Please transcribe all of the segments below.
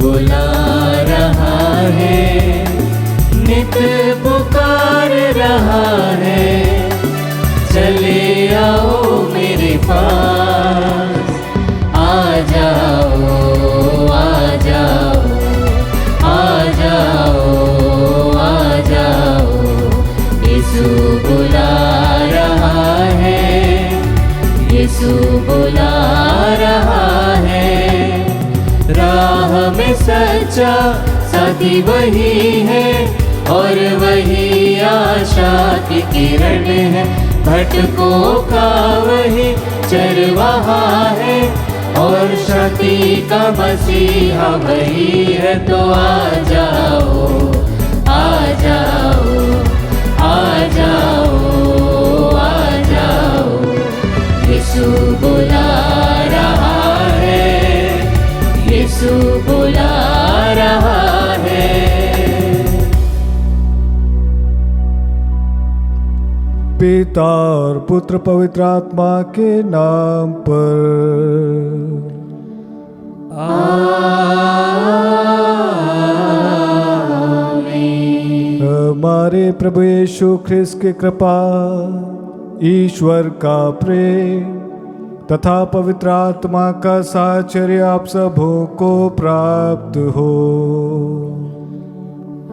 बुला रहा है, नित पुकार रहा है। चले आओ मेरे पास, आ जाओ, आ जाओ, आ जाओ, आ जाओ। यीशु बुला रहा है, यीशु बुला रहा है। राह में सच्चा साथी वही है, और वही आशा की किरण है। भटकों का वही चरवाहा है, और शांति का मसीहा वही है। तो आ जाओ, आ जाओ, आ जाओ, आ जाओ। यीशु बुला रहा है, यीशु बुला रहा है। पिता और पुत्र पवित्र आत्मा के नाम पर आमीन। हमारे प्रभु यीशु ख्रिस्त की कृपा, ईश्वर का प्रेम तथा पवित्र आत्मा का साहचर्य आप सबों को प्राप्त हो।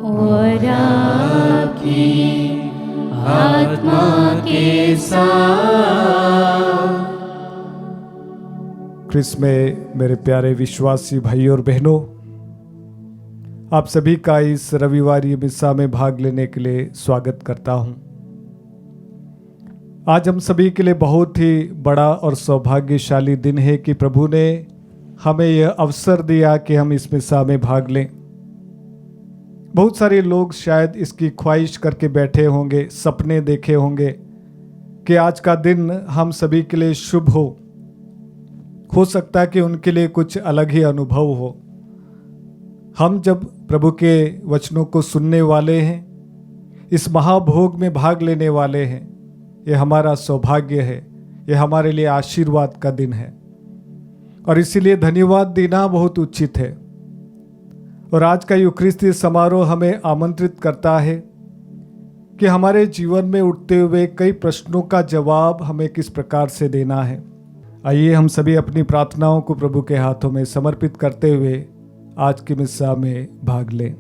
और आपकी आत्मा के साथ। ख्रिस्त में मेरे प्यारे विश्वासी भाइयों और बहनों, आप सभी का इस रविवारी मिस्सा में भाग लेने के लिए स्वागत करता हूं। आज हम सभी के लिए बहुत ही बड़ा और सौभाग्यशाली दिन है कि प्रभु ने हमें यह अवसर दिया कि हम इस मिस्सा में भाग लें। बहुत सारे लोग शायद इसकी ख्वाहिश करके बैठे होंगे, सपने देखे होंगे कि आज का दिन हम सभी के लिए शुभ हो सकता है कि उनके लिए कुछ अलग ही अनुभव हो। हम जब प्रभु के वचनों को सुनने वाले हैं, इस महाभोग में भाग लेने वाले हैं, ये हमारा सौभाग्य है, ये हमारे लिए आशीर्वाद का दिन है और इसीलिए धन्यवाद देना बहुत उचित है। और आज का यूखरिस्ती समारोह हमें आमंत्रित करता है कि हमारे जीवन में उठते हुए कई प्रश्नों का जवाब हमें किस प्रकार से देना है। आइए हम सभी अपनी प्रार्थनाओं को प्रभु के हाथों में समर्पित करते हुए आज की मिस्सा में भाग लें।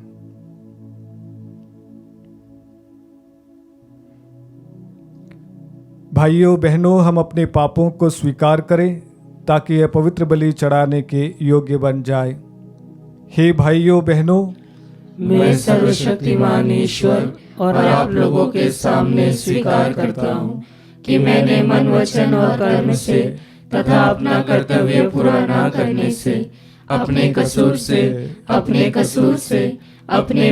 भाइयों बहनों, हम अपने पापों को स्वीकार करें ताकि यह पवित्र बलि चढ़ाने के योग्य बन जाए। हे भाइयों बहनों, मैं सर्वशक्तिमान ईश्वर और आप लोगों के सामने स्वीकार करता हूँ कि मैंने मन, वचन और कर्म से तथा अपना कर्तव्य पूरा न करने से, अपने कसूर से, अपने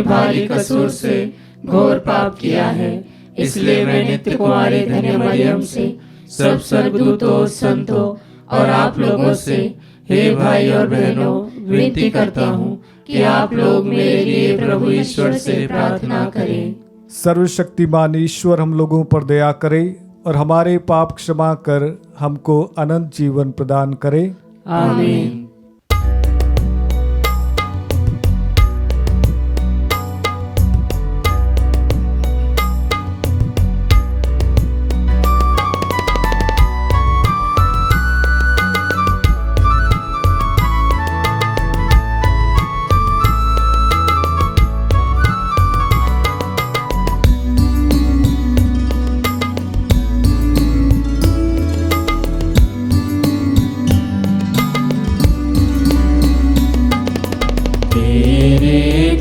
भारी कसूर से घोर पाप किया है। इसलिए मैं नित्य कुंवारी धन्य मरियम से, सब स्वर्गदूतों, संतों और आप लोगों से, हे भाई और बहनों, विनती करता हूँ कि आप लोग मेरे लिए प्रभु ईश्वर से प्रार्थना करें। सर्वशक्तिमान ईश्वर हम लोगों पर दया करे और हमारे पाप क्षमा कर हमको अनंत जीवन प्रदान करे। आमीन।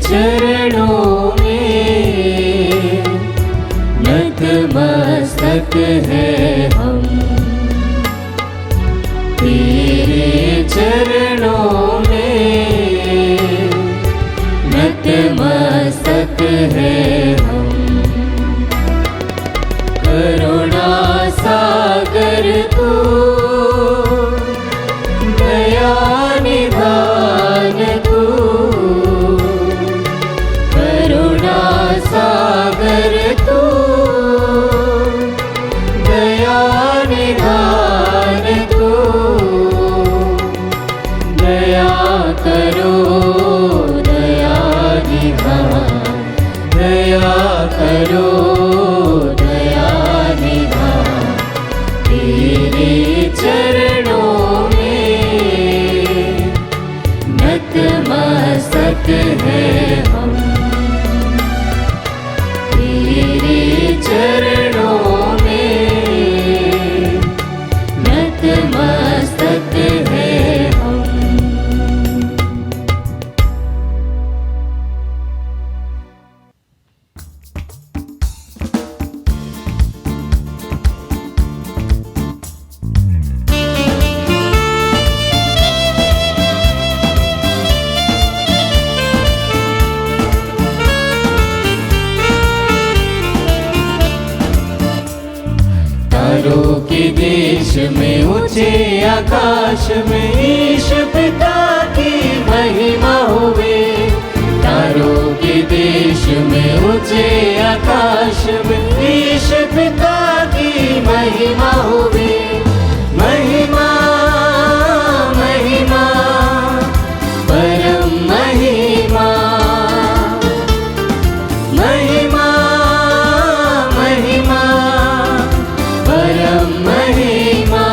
चरणों में नतमस्तक है हम, तेरे चरणों में नतमस्तक है हम। करुणा सागर तू, दया निधान तू, सागर तू, दया निधान तू, दया करो में ऊंचे आकाश में ईश पिता की महिमा होवे। तारों के देश में ऊंचे आकाश में ईश पिता की महिमा होवे। महिमा महिमा परम महिमा, महिमा महिमा परम महिमा।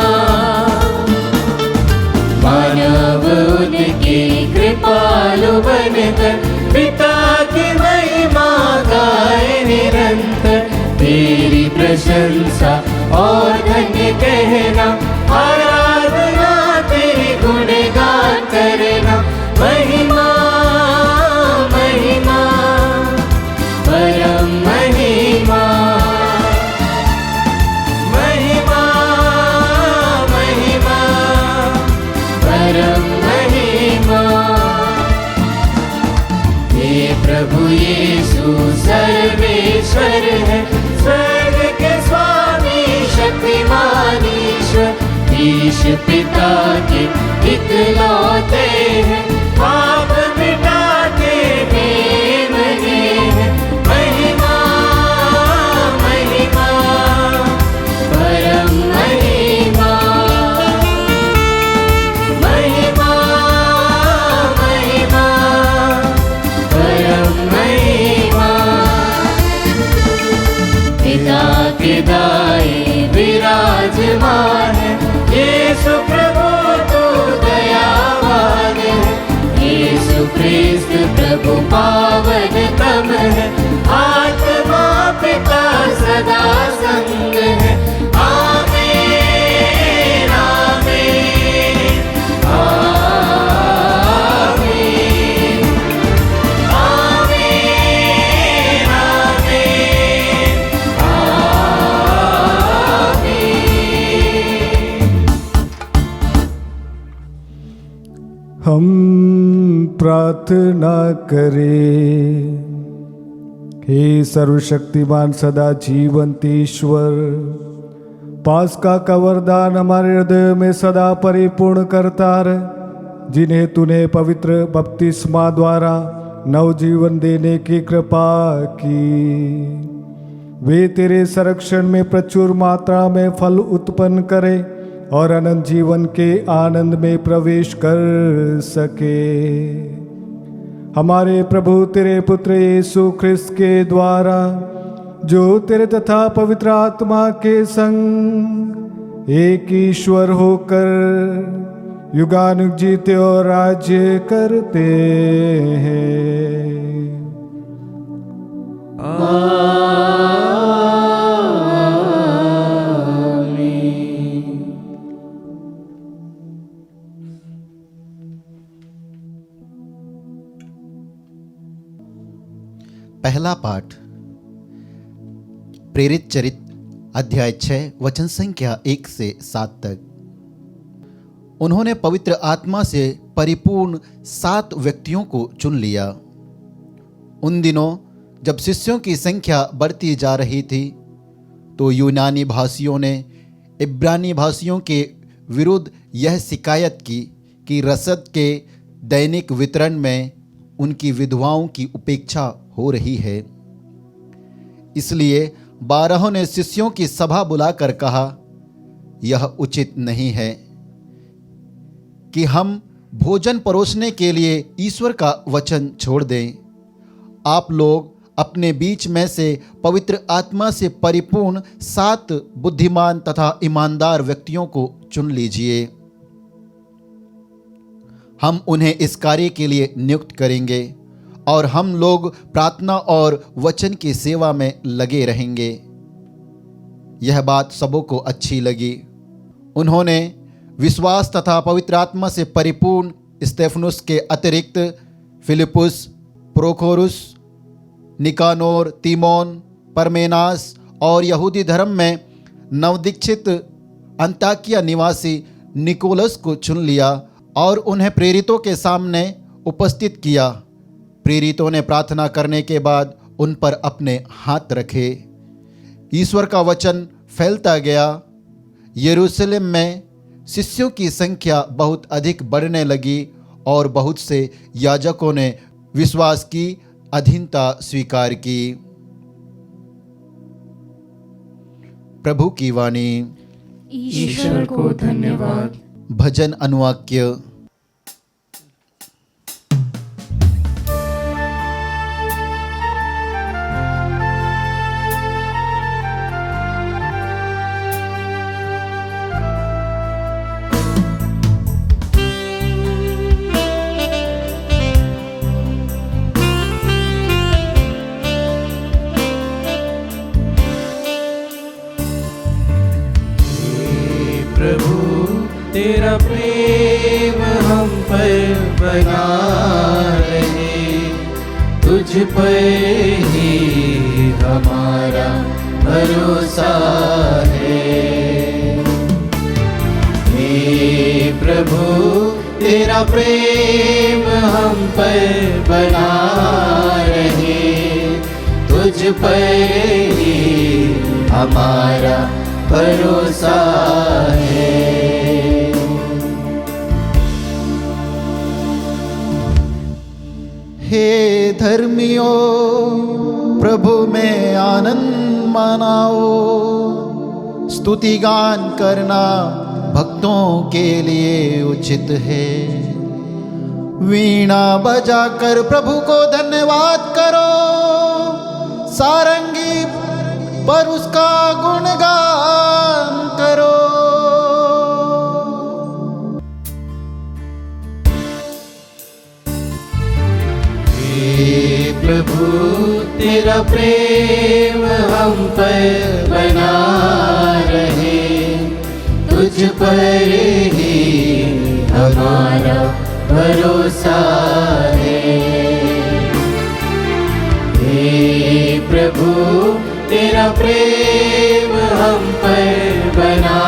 मानव उनकी कृपालु बनकर पिता की महिमा गाए निरंतर। तेरी प्रशंसा और धन्य कहना, आराधना तेरी गुणगान करना। महिमा महिमा परम महिमा, महिमा महिमा परम महिमा। हे प्रभु यीशु सर्वेश्वर है, स्वर्ग के स्वामी शक्तिमान ईश्वर। ईश पिता के इकलौते हैं, पाप मिटाते बेमने हैं। महिमा महिमा परम महिमा, महिमा महिमा परम महिमा। पिता के दाएं विराजमान है, यीशु प्रभु तू दयावान है। यीशु ख्रिस्त प्रभु पावन तम है, आत्मा पिता सदा संग है। आमीन आमीन आमीन आमीन आमीन। हम प्रार्थना करें। हे सर्वशक्तिमान सदा जीवंत ईश्वर, पास्का का वरदान हमारे हृदय में सदा परिपूर्ण करता रहे। जिन्हें तूने पवित्र बपतिस्मा द्वारा नवजीवन देने की कृपा की, वे तेरे संरक्षण में प्रचुर मात्रा में फल उत्पन्न करें और अनंत जीवन के आनंद में प्रवेश कर सके। हमारे प्रभु तेरे पुत्र यीशु ख्रिस्त के द्वारा, जो तेरे तथा पवित्र आत्मा के संग एक ईश्वर होकर युगानुग जीते और राज्य करते हैं। पहला पाठ प्रेरित चरित्र अध्याय 6 वचन संख्या 1 से 7 तक। उन्होंने पवित्र आत्मा से परिपूर्ण 7 व्यक्तियों को चुन लिया। उन दिनों जब शिष्यों की संख्या बढ़ती जा रही थी, तो यूनानी भाषियों ने इब्रानी भाषियों के विरुद्ध यह शिकायत की कि रसद के दैनिक वितरण में उनकी विधवाओं की उपेक्षा हो रही है। इसलिए 12 ने शिष्यों की सभा बुलाकर कहा, यह उचित नहीं है कि हम भोजन परोसने के लिए ईश्वर का वचन छोड़ दें। आप लोग अपने बीच में से पवित्र आत्मा से परिपूर्ण 7 बुद्धिमान तथा ईमानदार व्यक्तियों को चुन लीजिए। हम उन्हें इस कार्य के लिए नियुक्त करेंगे और हम लोग प्रार्थना और वचन की सेवा में लगे रहेंगे। यह बात सबों को अच्छी लगी। उन्होंने विश्वास तथा पवित्र आत्मा से परिपूर्ण स्तेफनुस के अतिरिक्त फिलिपुस, प्रोखोरुस, निकानोर, तीमोन, परमेनास और यहूदी धर्म में नवदीक्षित अंताकिया निवासी निकोलस को चुन लिया और उन्हें प्रेरितों के सामने उपस्थित किया। प्रेरितों ने प्रार्थना करने के बाद उन पर अपने हाथ रखे। ईश्वर का वचन फैलता गया। यरूशलेम में शिष्यों की संख्या बहुत अधिक बढ़ने लगी और बहुत से याजकों ने विश्वास की अधीनता स्वीकार की। प्रभु की वाणी। ईश्वर को धन्यवाद। भजन अनुवाक्य। प्रभु तेरा प्रेम हम पर बना रहे, तुझ पर ही हमारा भरोसा है। हे प्रभु तेरा प्रेम हम पर बना रहे, तुझ पर ही हमारा भरोसा है। हे धर्मियों, प्रभु में आनंद मनाओ। स्तुति गान करना भक्तों के लिए उचित है। वीणा बजाकर प्रभु को धन्यवाद करो। सारंगी पर उसका गुणगान करो। हे प्रभु तेरा प्रेम हम पर बना रहे, तुझ पर ही हमारा भरोसा है। हे प्रभु तेरा प्रेम हम पर बना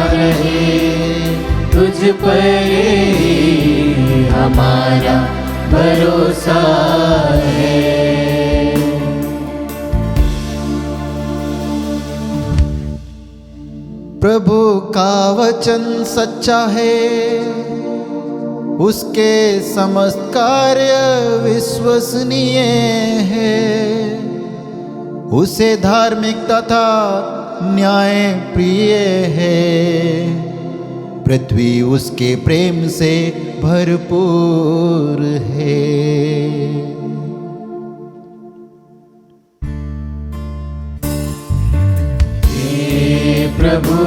रहे, तुझ पर ही हमारा भरोसा है। प्रभु का वचन सच्चा है, उसके समस्त कार्य विश्वसनीय है। उसे धार्मिक तथा न्याय प्रिय है। पृथ्वी उसके प्रेम से भरपूर है। हे प्रभु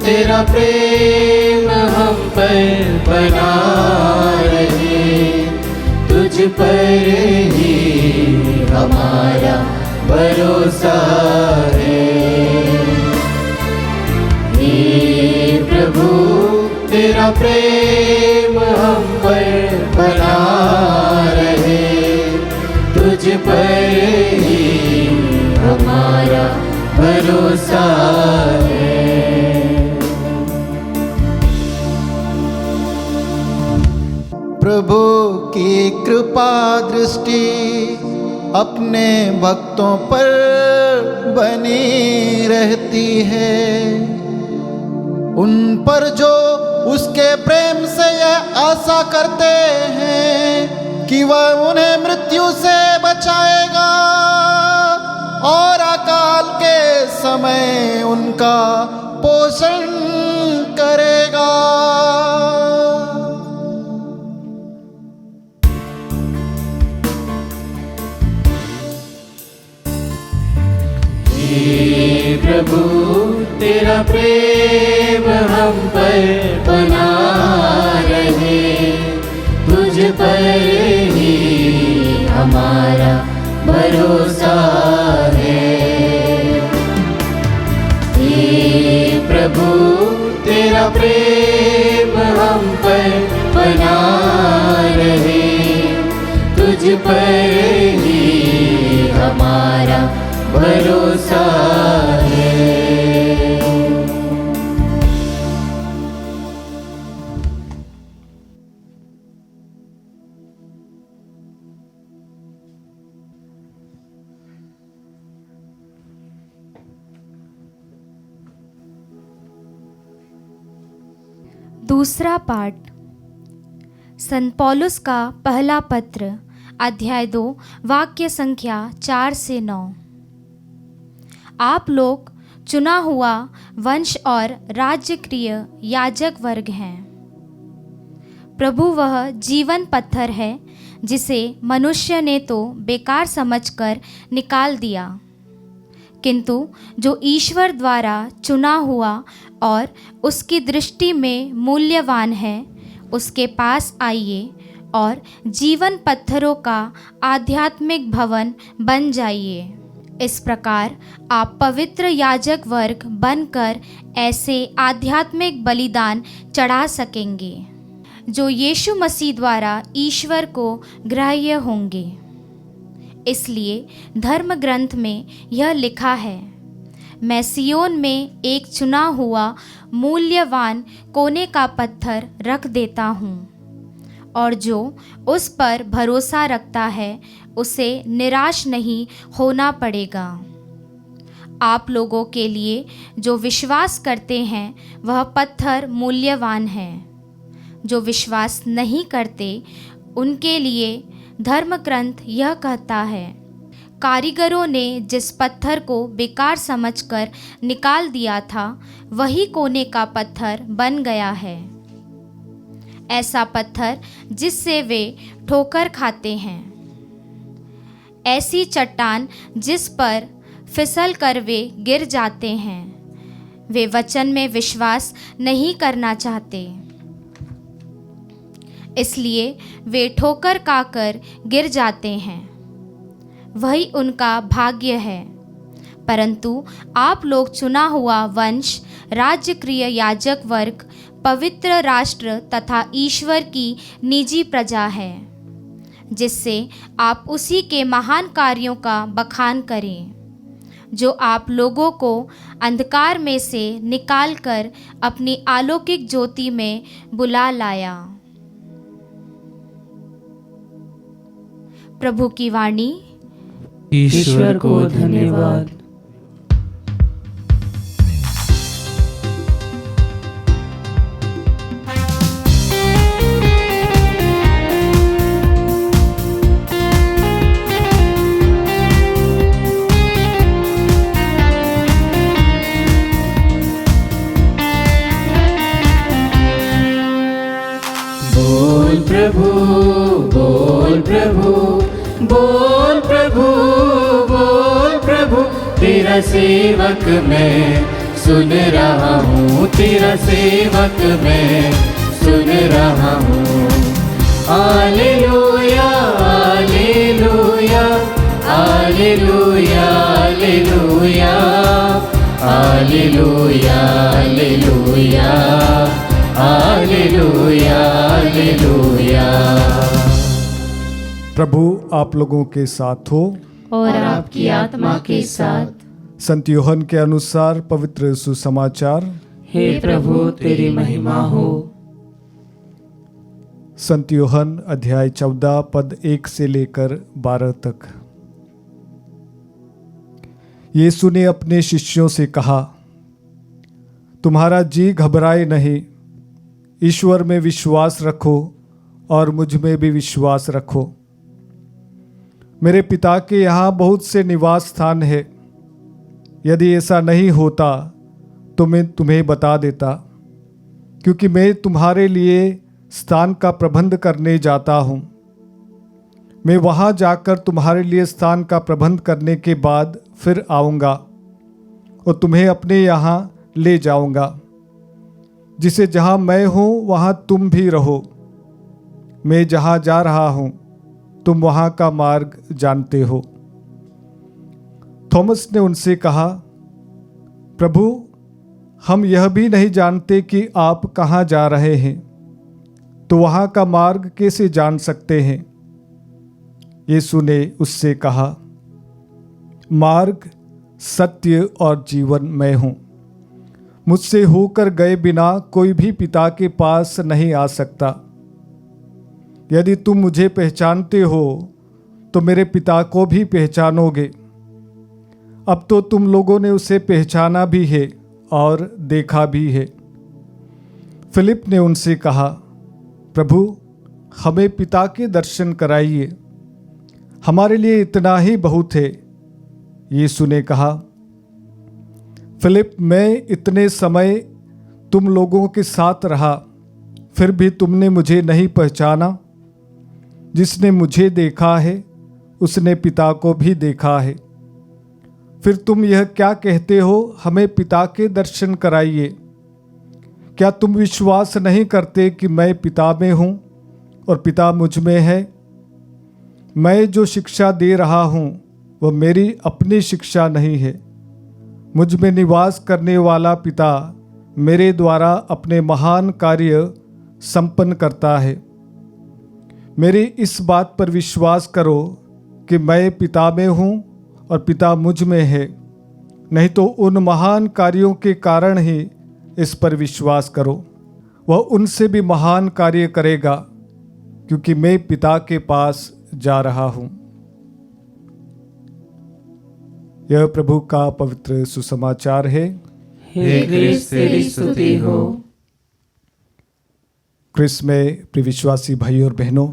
तेरा प्रेम हम पर बना रहे, तुझ पर ही हमारा भरोसा है। हे प्रभु तेरा प्रेम हम पर बना रहे, तुझ पर ही हमारा भरोसा है। प्रभु की कृपा दृष्टि अपने भक्तों पर बनी रहती है। उन पर जो उसके प्रेम से यह आशा करते हैं कि वह उन्हें मृत्यु से बचाएगा और अकाल के समय उनका पोषण करेगा। हे प्रभु तेरा प्रेम हम पर बना रहे, तुझ पर ही हमारा भरोसा है। हे प्रभु तेरा प्रेम हम पर बना रहे, तुझ पर ही हमारा भरोसा है। दूसरा पाठ संत पौलुस का पहला पत्र अध्याय 2 वाक्य संख्या 4 से 9। आप लोग चुना हुआ वंश और राज्यक्रिय याजक वर्ग हैं। प्रभु वह जीवन पत्थर है जिसे मनुष्य ने तो बेकार समझकर निकाल दिया, किंतु जो ईश्वर द्वारा चुना हुआ और उसकी दृष्टि में मूल्यवान है, उसके पास आइए और जीवन पत्थरों का आध्यात्मिक भवन बन जाइए। इस प्रकार आप पवित्र याजक वर्ग बनकर ऐसे आध्यात्मिक बलिदान चढ़ा सकेंगे जो यीशु मसीह द्वारा ईश्वर को ग्राह्य होंगे। इसलिए धर्म ग्रंथ में यह लिखा है, मैं सियोन में एक चुना हुआ मूल्यवान कोने का पत्थर रख देता हूँ, और जो उस पर भरोसा रखता है उसे निराश नहीं होना पड़ेगा। आप लोगों के लिए जो विश्वास करते हैं वह पत्थर मूल्यवान है। जो विश्वास नहीं करते उनके लिए धर्म ग्रंथ यह कहता है, कारीगरों ने जिस पत्थर को बेकार समझकर निकाल दिया था वही कोने का पत्थर बन गया है। ऐसा पत्थर जिससे वे ठोकर खाते हैं, ऐसी चट्टान जिस पर फिसल कर वे गिर जाते हैं। वे वचन में विश्वास नहीं करना चाहते, इसलिए वे ठोकर खाकर गिर जाते हैं। वही उनका भाग्य है। परंतु आप लोग चुना हुआ वंश, राज्यक्रिय याजक वर्ग, पवित्र राष्ट्र तथा ईश्वर की निजी प्रजा है, जिससे आप उसी के महान कार्यों का बखान करें, जो आप लोगों को अंधकार में से निकालकर अपनी अलौकिक ज्योति में बुला लाया। प्रभु की वाणी। ईश्वर को धन्यवाद। बोल प्रभु, बोल प्रभु, बोल प्रभु, बोल प्रभु, तेरा सेवक मैं सुन रहा हूँ, तेरा सेवक मैं सुन रहा हूँ। Hallelujah, hallelujah, hallelujah, hallelujah, hallelujah, hallelujah, hallelujah, hallelujah. प्रभु आप लोगों के साथ हो और आपकी आत्मा के साथ। संत यूहन्ना के अनुसार पवित्र सुसमाचार। हे प्रभु तेरी महिमा हो। संत यूहन्ना अध्याय 14 पद 1 से लेकर 12 तक। यीशु ने अपने शिष्यों से कहा, तुम्हारा जी घबराए नहीं, ईश्वर में विश्वास रखो और मुझ में भी विश्वास रखो। मेरे पिता के यहाँ बहुत से निवास स्थान है। यदि ऐसा नहीं होता तो मैं तुम्हें बता देता, क्योंकि मैं तुम्हारे लिए स्थान का प्रबंध करने जाता हूँ। मैं वहाँ जाकर तुम्हारे लिए स्थान का प्रबंध करने के बाद फिर आऊँगा और तुम्हें अपने यहाँ ले जाऊँगा, जिसे जहाँ मैं हूँ वहाँ तुम भी रहो। मैं जहाँ जा रहा हूँ तुम वहाँ का मार्ग जानते हो। थॉमस ने उनसे कहा, प्रभु हम यह भी नहीं जानते कि आप कहाँ जा रहे हैं, तो वहाँ का मार्ग कैसे जान सकते हैं? यीशु ने उससे कहा, मार्ग, सत्य और जीवन मैं हूँ। मुझसे होकर गए बिना कोई भी पिता के पास नहीं आ सकता। यदि तुम मुझे पहचानते हो तो मेरे पिता को भी पहचानोगे। अब तो तुम लोगों ने उसे पहचाना भी है और देखा भी है। फिलिप ने उनसे कहा, प्रभु हमें पिता के दर्शन कराइए, हमारे लिए इतना ही बहुत है। यीशु ने कहा, फिलिप मैं इतने समय तुम लोगों के साथ रहा, फिर भी तुमने मुझे नहीं पहचाना। जिसने मुझे देखा है उसने पिता को भी देखा है। फिर तुम यह क्या कहते हो, हमें पिता के दर्शन कराइए? क्या तुम विश्वास नहीं करते कि मैं पिता में हूँ और पिता मुझ में है? मैं जो शिक्षा दे रहा हूँ वह मेरी अपनी शिक्षा नहीं है, मुझ में निवास करने वाला पिता मेरे द्वारा अपने महान कार्य संपन्न करता है। मेरी इस बात पर विश्वास करो कि मैं पिता में हूँ और पिता मुझ में है, नहीं तो उन महान कार्यों के कारण ही इस पर विश्वास करो। वह उनसे भी महान कार्य करेगा, क्योंकि मैं पिता के पास जा रहा हूँ। यह प्रभु का पवित्र सुसमाचार है। हे क्रिस्त तेरी स्तुति हो। क्रिस्त में प्रिय विश्वासी भाई और बहनों,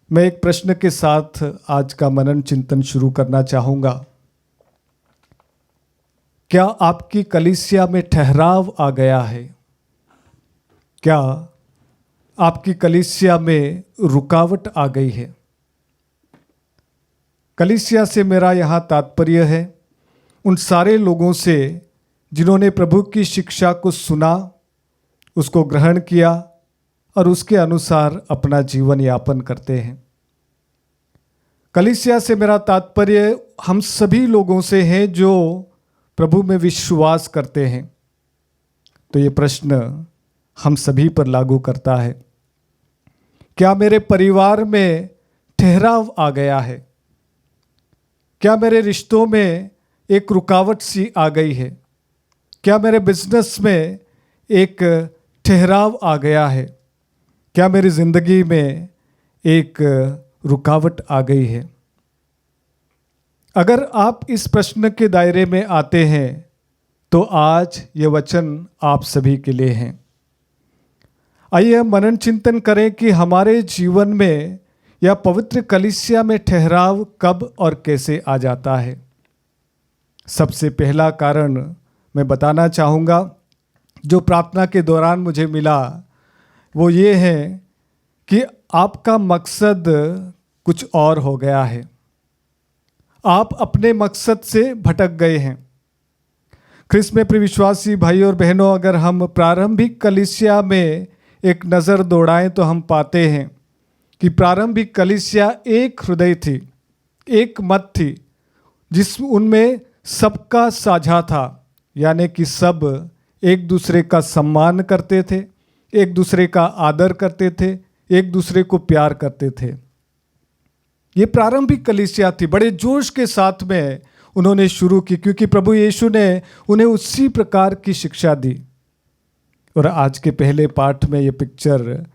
मैं एक प्रश्न के साथ आज का मनन चिंतन शुरू करना चाहूँगा। क्या आपकी कलीसिया में ठहराव आ गया है? क्या आपकी कलीसिया में रुकावट आ गई है? कलीसिया से मेरा यहाँ तात्पर्य है उन सारे लोगों से जिन्होंने प्रभु की शिक्षा को सुना, उसको ग्रहण किया और उसके अनुसार अपना जीवन यापन करते हैं। कलीसिया से मेरा तात्पर्य हम सभी लोगों से है जो प्रभु में विश्वास करते हैं। तो ये प्रश्न हम सभी पर लागू करता है। क्या मेरे परिवार में ठहराव आ गया है? क्या मेरे रिश्तों में एक रुकावट सी आ गई है? क्या मेरे बिजनेस में एक ठहराव आ गया है? क्या मेरी जिंदगी में एक रुकावट आ गई है? अगर आप इस प्रश्न के दायरे में आते हैं तो आज ये वचन आप सभी के लिए हैं। आइए हम मनन चिंतन करें कि हमारे जीवन में या पवित्र कलीसिया में ठहराव कब और कैसे आ जाता है। सबसे पहला कारण मैं बताना चाहूँगा जो प्रार्थना के दौरान मुझे मिला, वो ये है कि आपका मकसद कुछ और हो गया है। आप अपने मकसद से भटक गए हैं। ख्रिस्त में प्रिय विश्वासी भाई और बहनों, अगर हम प्रारंभिक कलीसिया में एक नज़र दौड़ाएं तो हम पाते हैं कि प्रारंभिक कलीसिया एक हृदय थी, एक मत थी, जिस उनमें सबका साझा था, यानी कि सब एक दूसरे का सम्मान करते थे, एक दूसरे का आदर करते थे, एक दूसरे को प्यार करते थे। ये प्रारंभिक कलीसिया थी। बड़े जोश के साथ में उन्होंने शुरू की, क्योंकि प्रभु यीशु ने उन्हें उसी प्रकार की शिक्षा दी। और आज के पहले पाठ में ये पिक्चर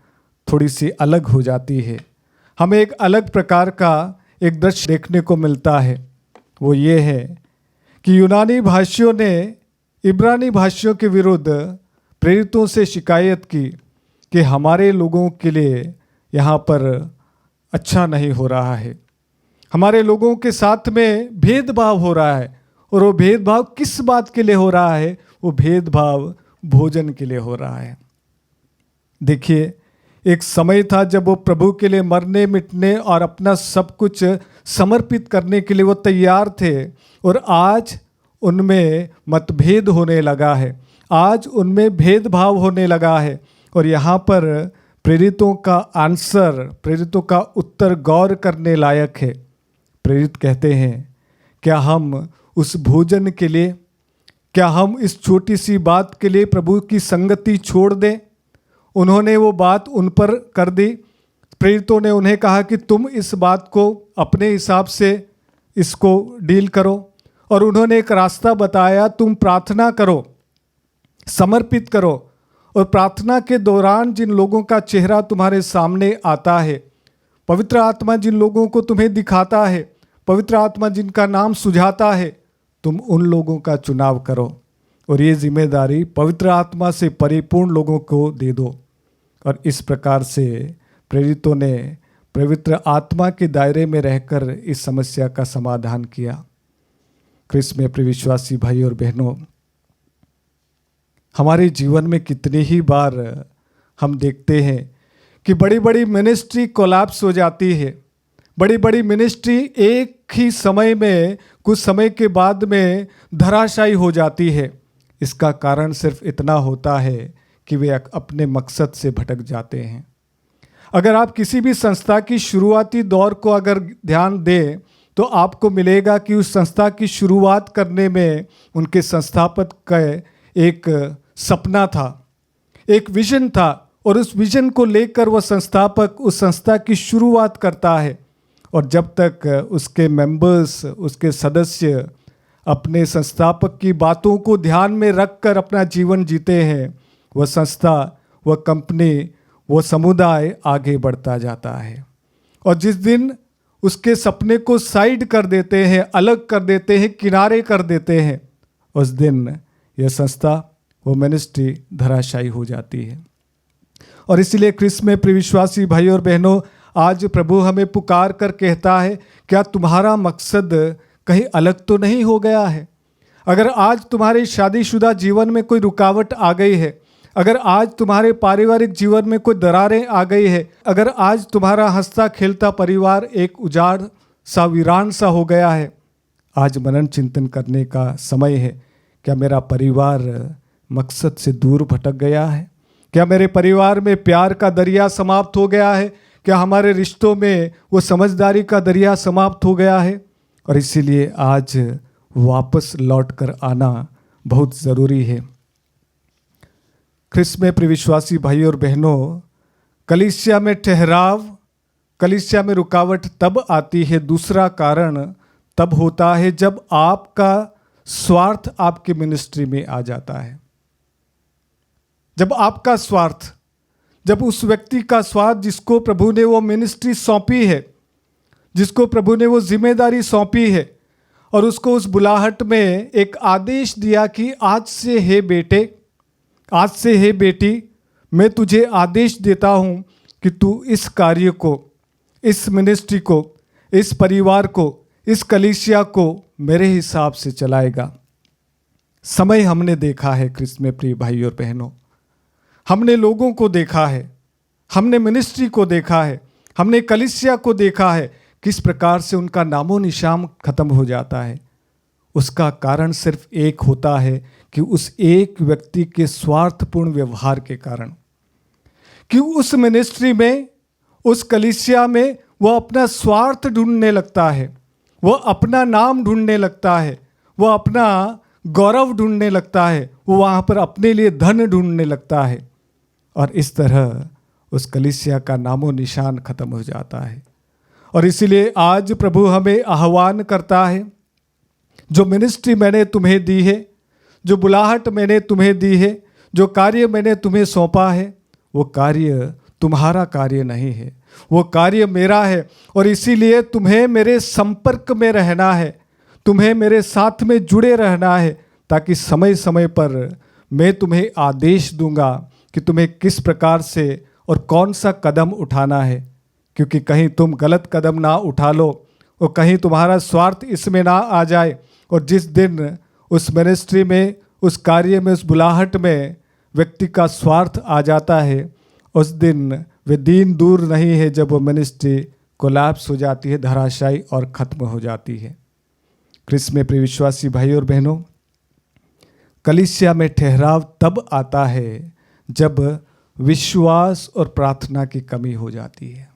थोड़ी सी अलग हो जाती है। हमें एक अलग प्रकार का एक दृश्य देखने को मिलता है। वो ये है कि यूनानी भाषियों ने इब्रानी भाषियों के विरुद्ध प्रेरितों से शिकायत की कि हमारे लोगों के लिए यहाँ पर अच्छा नहीं हो रहा है, हमारे लोगों के साथ में भेदभाव हो रहा है। और वो भेदभाव किस बात के लिए हो रहा है? वो भेदभाव भोजन के लिए हो रहा है। देखिए, एक समय था जब वो प्रभु के लिए मरने मिटने और अपना सब कुछ समर्पित करने के लिए वो तैयार थे, और आज उनमें मतभेद होने लगा है, आज उनमें भेदभाव होने लगा है। और यहाँ पर प्रेरितों का आंसर, प्रेरितों का उत्तर गौर करने लायक है। प्रेरित कहते हैं, क्या हम उस भोजन के लिए, क्या हम इस छोटी सी बात के लिए प्रभु की संगति छोड़ दें? उन्होंने वो बात उन पर कर दी। प्रेरितों ने उन्हें कहा कि तुम इस बात को अपने हिसाब से इसको डील करो, और उन्होंने एक रास्ता बताया, तुम प्रार्थना करो, समर्पित करो, और प्रार्थना के दौरान जिन लोगों का चेहरा तुम्हारे सामने आता है, पवित्र आत्मा जिन लोगों को तुम्हें दिखाता है, पवित्र आत्मा जिनका नाम सुझाता है, तुम उन लोगों का चुनाव करो। और ये जिम्मेदारी पवित्र आत्मा से परिपूर्ण लोगों को दे दो। और इस प्रकार से प्रेरितों ने पवित्र आत्मा के दायरे में रहकर इस समस्या का समाधान किया। क्रिस्त में प्रिय विश्वासी भाई और बहनों, हमारे जीवन में कितनी ही बार हम देखते हैं कि बड़ी बड़ी मिनिस्ट्री कोलैप्स हो जाती है। बड़ी बड़ी मिनिस्ट्री एक ही समय में, कुछ समय के बाद में धराशायी हो जाती है। इसका कारण सिर्फ इतना होता है कि वे अपने मकसद से भटक जाते हैं। अगर आप किसी भी संस्था की शुरुआती दौर को अगर ध्यान दें तो आपको मिलेगा कि उस संस्था की शुरुआत करने में उनके संस्थापक का एक सपना था, एक विजन था, और उस विजन को लेकर वह संस्थापक उस संस्था की शुरुआत करता है। और जब तक उसके मेंबर्स, उसके सदस्य अपने संस्थापक की बातों को ध्यान में रखकर अपना जीवन जीते हैं, वह संस्था, वह कंपनी, वह समुदाय आगे बढ़ता जाता है। और जिस दिन उसके सपने को साइड कर देते हैं, अलग कर देते हैं, किनारे कर देते हैं, उस दिन यह संस्था, वो मिनिस्ट्री धराशायी हो जाती है। और इसलिए क्रिस्त में प्रिय विश्वासी भाई और बहनों, आज प्रभु हमें पुकार कर कहता है, क्या तुम्हारा मकसद कहीं अलग तो नहीं हो गया है? अगर आज तुम्हारे शादीशुदा जीवन में कोई रुकावट आ गई है, अगर आज तुम्हारे पारिवारिक जीवन में कोई दरारें आ गई है, अगर आज तुम्हारा हंसता खेलता परिवार एक उजाड़ सा, वीरान सा हो गया है, आज मनन चिंतन करने का समय है। क्या मेरा परिवार मकसद से दूर भटक गया है? क्या मेरे परिवार में प्यार का दरिया समाप्त हो गया है? क्या हमारे रिश्तों में वो समझदारी का दरिया समाप्त हो गया है? और इसीलिए आज वापस लौट कर आना बहुत ज़रूरी है। क्रिस्त में प्रिय विश्वासी भाई और बहनों, कलीसिया में ठहराव, कलीसिया में रुकावट तब आती है, दूसरा कारण तब होता है जब आपका स्वार्थ आपकी मिनिस्ट्री में आ जाता है। जब आपका स्वार्थ, जब उस व्यक्ति का स्वार्थ जिसको प्रभु ने वो मिनिस्ट्री सौंपी है, जिसको प्रभु ने वो जिम्मेदारी सौंपी है, और उसको उस बुलाहट में एक आदेश दिया कि आज से हे बेटे, आज से हे बेटी, मैं तुझे आदेश देता हूँ कि तू इस कार्य को, इस मिनिस्ट्री को, इस परिवार को, इस कलीसिया को मेरे हिसाब से चलाएगा। समय हमने देखा है क्रिस्त में प्रिय भाई और बहनों, हमने लोगों को देखा है, हमने मिनिस्ट्री को देखा है, हमने कलीसिया को देखा है, किस प्रकार से उनका नामो निशान खत्म हो जाता है। उसका कारण सिर्फ एक होता है कि उस एक व्यक्ति के स्वार्थपूर्ण व्यवहार के कारण, कि उस मिनिस्ट्री में, उस कलीसिया में वह अपना स्वार्थ ढूंढने लगता है, वह अपना नाम ढूंढने लगता है, वह अपना गौरव ढूंढने लगता है, वो वहाँ पर अपने लिए धन ढूंढने लगता है, और इस तरह उस कलीसिया का नामो निशान खत्म हो जाता है। और इसीलिए आज प्रभु हमें आह्वान करता है, जो मिनिस्ट्री मैंने तुम्हें दी है, जो बुलाहट मैंने तुम्हें दी है, जो कार्य मैंने तुम्हें सौंपा है, वो कार्य तुम्हारा कार्य नहीं है, वो कार्य मेरा है। और इसीलिए तुम्हें मेरे संपर्क में रहना है, तुम्हें मेरे साथ में जुड़े रहना है, ताकि समय समय पर मैं तुम्हें आदेश दूंगा कि तुम्हें किस प्रकार से और कौन सा कदम उठाना है। क्योंकि कहीं तुम गलत कदम ना उठा लो और कहीं तुम्हारा स्वार्थ इसमें ना आ जाए, और जिस दिन उस मिनिस्ट्री में, उस कार्य में, उस बुलाहट में व्यक्ति का स्वार्थ आ जाता है, उस दिन वे दिन दूर नहीं है जब वो मिनिस्ट्री कोलैप्स हो जाती है, धराशायी और ख़त्म हो जाती है। क्रिस्त में प्रिय विश्वासी भाई और बहनों, कलीसिया में ठहराव तब आता है जब विश्वास और प्रार्थना की कमी हो जाती है।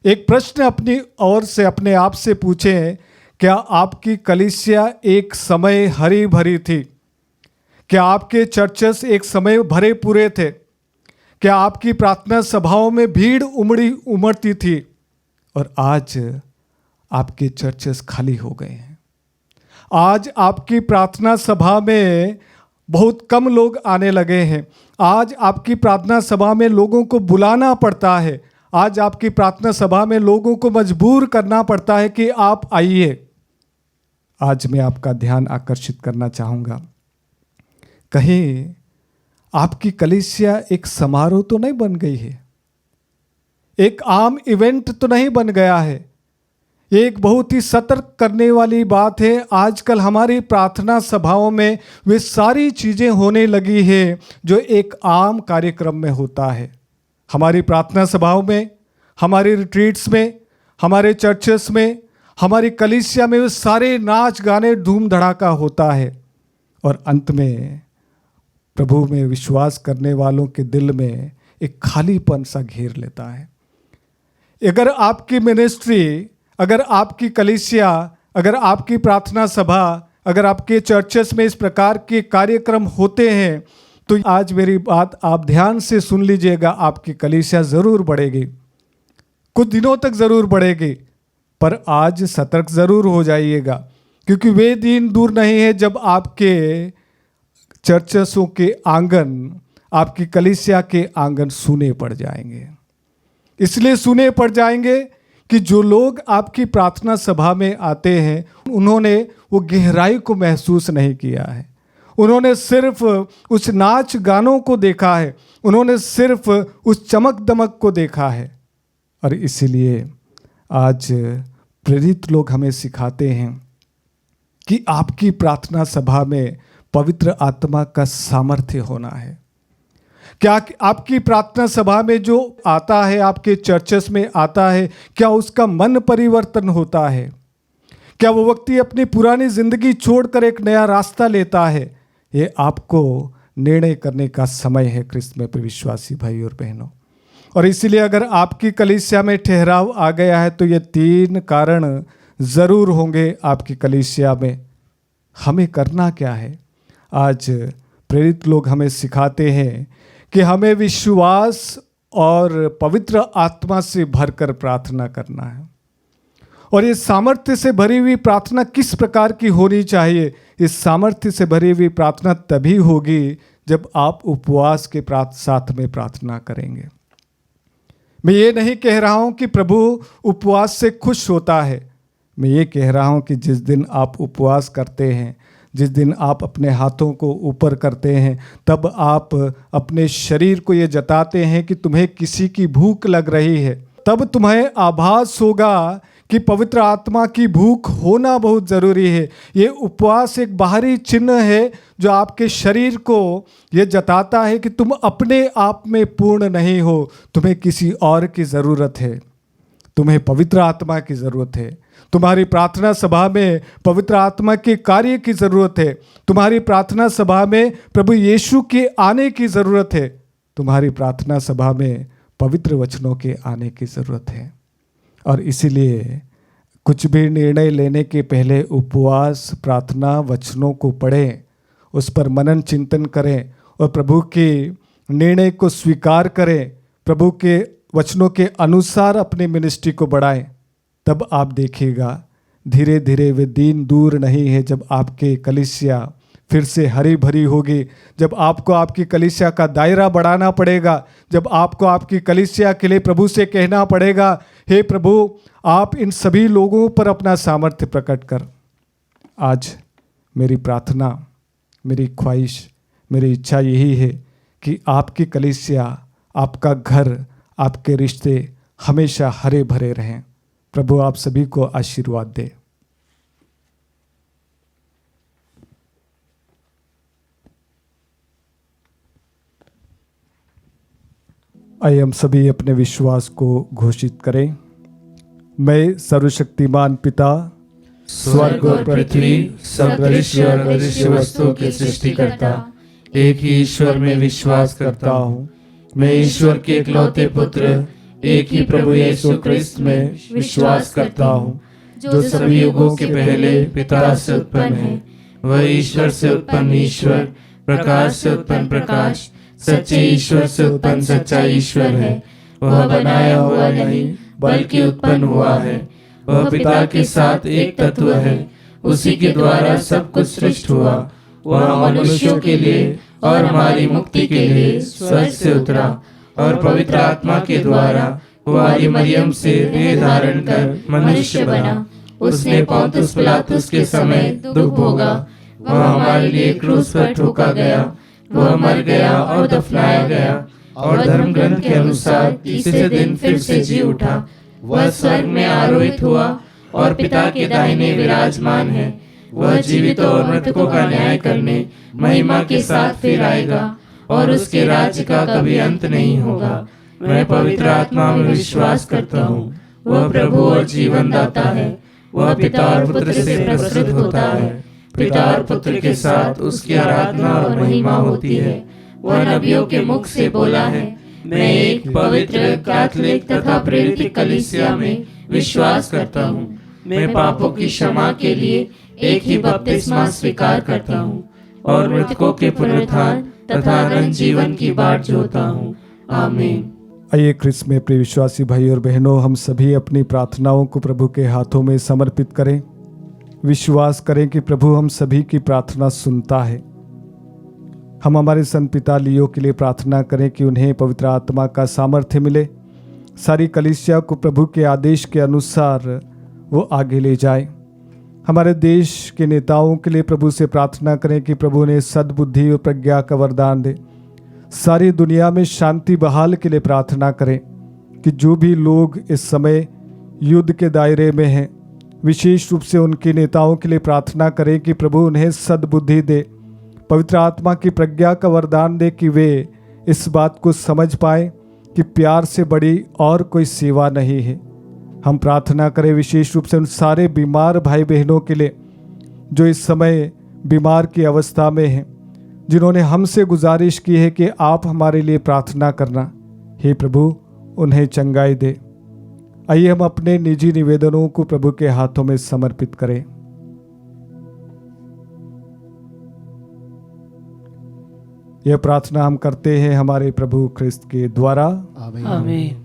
एक प्रश्न अपनी ओर से अपने आप से पूछें, क्या आपकी कलीसिया एक समय हरी भरी थी? क्या आपके चर्चेस एक समय भरे पूरे थे? क्या आपकी प्रार्थना सभाओं में भीड़ उमड़ती थी? और आज आपके चर्चेस खाली हो गए हैं। आज आपकी प्रार्थना सभा में बहुत कम लोग आने लगे हैं। आज आपकी प्रार्थना सभा में लोगों को बुलाना पड़ता है। आज आपकी प्रार्थना सभा में लोगों को मजबूर करना पड़ता है कि आप आइए। आज मैं आपका ध्यान आकर्षित करना चाहूँगा। कहीं आपकी कलीसिया एक समारोह तो नहीं बन गई है, एक आम इवेंट तो नहीं बन गया है। ये एक बहुत ही सतर्क करने वाली बात है। आजकल हमारी प्रार्थना सभाओं में वे सारी चीज़ें होने लगी है जो एक आम कार्यक्रम में होता है। हमारी प्रार्थना सभाओं में, हमारे रिट्रीट्स में, हमारे चर्चेस में, हमारी कलीसिया में वे सारे नाच गाने धूम धड़ाका होता है और अंत में प्रभु में विश्वास करने वालों के दिल में एक खालीपन सा घेर लेता है। अगर आपकी मिनिस्ट्री, अगर आपकी कलीसिया, अगर आपकी प्रार्थना सभा, अगर आपके चर्चेस में इस प्रकार के कार्यक्रम होते हैं तो आज मेरी बात आप ध्यान से सुन लीजिएगा। आपकी कलीसिया ज़रूर बढ़ेगी, कुछ दिनों तक ज़रूर बढ़ेगी, पर आज सतर्क ज़रूर हो जाइएगा, क्योंकि वे दिन दूर नहीं है जब आपके चर्चों के आंगन, आपकी कलीसिया के आंगन सूने पड़ जाएंगे। इसलिए सूने पड़ जाएंगे कि जो लोग आपकी प्रार्थना सभा में आते हैं उन्होंने वो गहराई को महसूस नहीं किया है, उन्होंने सिर्फ उस नाच गानों को देखा है, उन्होंने सिर्फ उस चमक दमक को देखा है। और इसीलिए आज प्रेरित लोग हमें सिखाते हैं कि आपकी प्रार्थना सभा में पवित्र आत्मा का सामर्थ्य होना है। क्या आपकी प्रार्थना सभा में जो आता है, आपके चर्चेस में आता है, क्या उसका मन परिवर्तन होता है? क्या वो व्यक्ति अपनी पुरानी जिंदगी छोड़कर एक नया रास्ता लेता है? ये आपको निर्णय करने का समय है क्रिस्त में विश्वासी भाई और बहनों। और इसीलिए अगर आपकी कलीसिया में ठहराव आ गया है तो ये 3 कारण ज़रूर होंगे आपकी कलीसिया में। हमें करना क्या है? आज प्रेरित लोग हमें सिखाते हैं कि हमें विश्वास और पवित्र आत्मा से भरकर प्रार्थना करना है। और ये सामर्थ्य से भरी हुई प्रार्थना किस प्रकार की होनी चाहिए? इस सामर्थ्य से भरी हुई प्रार्थना तभी होगी जब आप उपवास के साथ में प्रार्थना करेंगे। मैं ये नहीं कह रहा हूँ कि प्रभु उपवास से खुश होता है। मैं ये कह रहा हूँ कि जिस दिन आप उपवास करते हैं, जिस दिन आप अपने हाथों को ऊपर करते हैं, तब आप अपने शरीर को ये जताते हैं कि तुम्हें किसी की भूख लग रही है। तब तुम्हें आभास होगा कि पवित्र आत्मा की भूख होना बहुत ज़रूरी है। ये उपवास एक बाहरी चिन्ह है जो आपके शरीर को ये जताता है कि तुम अपने आप में पूर्ण नहीं हो, तुम्हें किसी और की ज़रूरत है, तुम्हें पवित्र आत्मा की ज़रूरत है। तुम्हारी प्रार्थना सभा में पवित्र आत्मा के कार्य की ज़रूरत है। तुम्हारी प्रार्थना सभा में प्रभु यीशु के आने की ज़रूरत है। तुम्हारी प्रार्थना सभा में पवित्र वचनों के आने की ज़रूरत है। और इसीलिए कुछ भी निर्णय लेने के पहले उपवास, प्रार्थना, वचनों को पढ़ें, उस पर मनन चिंतन करें और प्रभु के निर्णय को स्वीकार करें, प्रभु के वचनों के अनुसार अपनी मिनिस्ट्री को बढ़ाएं। तब आप देखिएगा धीरे धीरे वे दिन दूर नहीं है जब आपके कलीसिया फिर से हरी भरी होगी, जब आपको आपकी कलीसिया का दायरा बढ़ाना पड़ेगा, जब आपको आपकी कलीसिया के लिए प्रभु से कहना पड़ेगा, हे प्रभु आप इन सभी लोगों पर अपना सामर्थ्य प्रकट कर। आज मेरी प्रार्थना, मेरी ख्वाहिश, मेरी इच्छा यही है कि आपकी कलीसिया, आपका घर, आपके रिश्ते हमेशा हरे भरे रहें। प्रभु आप सभी को आशीर्वाद दे। आइए हम सभी अपने विश्वास को घोषित करें। मैं सर्वशक्तिमान पिता, स्वर्ग और पृथ्वी, सब दृश्य और अदृश्य वस्तुओं के सृष्टिकर्ता एक ही ईश्वर में विश्वास करता हूँ। मैं ईश्वर के इकलौते पुत्र, एक ही प्रभु यीशु क्रिस्त में विश्वास करता हूँ, जो सभी युगों के पहले पिता से उत्पन्न है। वह ईश्वर से उत्पन्न ईश्वर, प्रकाश से उत्पन्न प्रकाश, सच्चे ईश्वर से उत्पन्न सच्चा ईश्वर है। वह बनाया हुआ नहीं बल्कि उत्पन्न हुआ है। वह पिता के साथ एक तत्व है। उसी के द्वारा सब कुछ सृष्टि हुआ। वह मनुष्यों के लिए और हमारी मुक्ति के लिए स्वर्ग से उतरा और पवित्र आत्मा के द्वारा कुंवारी मरियम से देह धारण कर मनुष्य बना। उसने पौंतुस पिलातुस के समय दुख भोगा, वह हमारे लिए क्रूस पर ठोका गया, वह मर गया और दफनाया गया, और धर्म ग्रंथ के अनुसार तीसरे दिन फिर से जी उठा। वह स्वर्ग में आरोहित हुआ और पिता के दाहिने विराजमान है। वह जीवित और मृतकों का न्याय करने महिमा के साथ फिर आएगा, और उसके राज्य का कभी अंत नहीं होगा। मैं पवित्र आत्मा में विश्वास करता हूँ, वह प्रभु और जीवन दाता है। वह पिता और पुत्र से प्रस्तुत होता है, पिता और पुत्र के साथ उसकी आराधना और महिमा होती है। वह नबियों के मुख से बोला है, मैं एक पवित्र कैथोलिक तथा प्रेरित कलीसिया में विश्वास करता हूँ। मैं पापों की क्षमा के लिए एक ही बपतिस्मा स्वीकार करता हूँ, और मृतकों के पुनरुत्थान तथा अनंत जीवन की बाट जोहता हूँ। आमीन। आइए ख्रिस्त में प्रिय विश्वासी भाई और बहनों, हम सभी अपनी प्रार्थनाओं को प्रभु के हाथों में समर्पित करें। विश्वास करें कि प्रभु हम सभी की प्रार्थना सुनता है। हम हमारे संत पिता लियो के लिए प्रार्थना करें कि उन्हें पवित्र आत्मा का सामर्थ्य मिले, सारी कलीसिया को प्रभु के आदेश के अनुसार वो आगे ले जाए। हमारे देश के नेताओं के लिए प्रभु से प्रार्थना करें कि प्रभु उन्हें सद्बुद्धि और प्रज्ञा का वरदान दे। सारी दुनिया में शांति बहाल के लिए प्रार्थना करें कि जो भी लोग इस समय युद्ध के दायरे में हैं, विशेष रूप से उनके नेताओं के लिए प्रार्थना करें कि प्रभु उन्हें सद्बुद्धि दे, पवित्र आत्मा की प्रज्ञा का वरदान दे कि वे इस बात को समझ पाएं कि प्यार से बड़ी और कोई सेवा नहीं है। हम प्रार्थना करें विशेष रूप से उन सारे बीमार भाई बहनों के लिए जो इस समय बीमार की अवस्था में हैं, जिन्होंने हमसे गुजारिश की है कि आप हमारे लिए प्रार्थना करना। हे प्रभु, उन्हें चंगाई दे। आइए हम अपने निजी निवेदनों को प्रभु के हाथों में समर्पित करें। यह प्रार्थना हम करते हैं हमारे प्रभु ख्रिस्त के द्वारा। आमीन।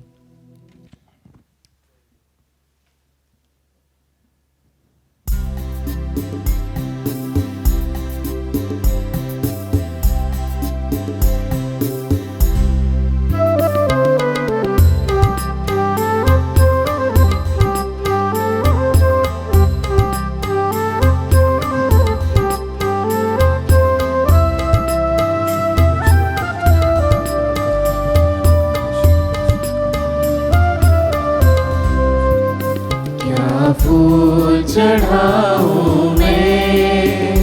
फूल चढ़ाऊं मैं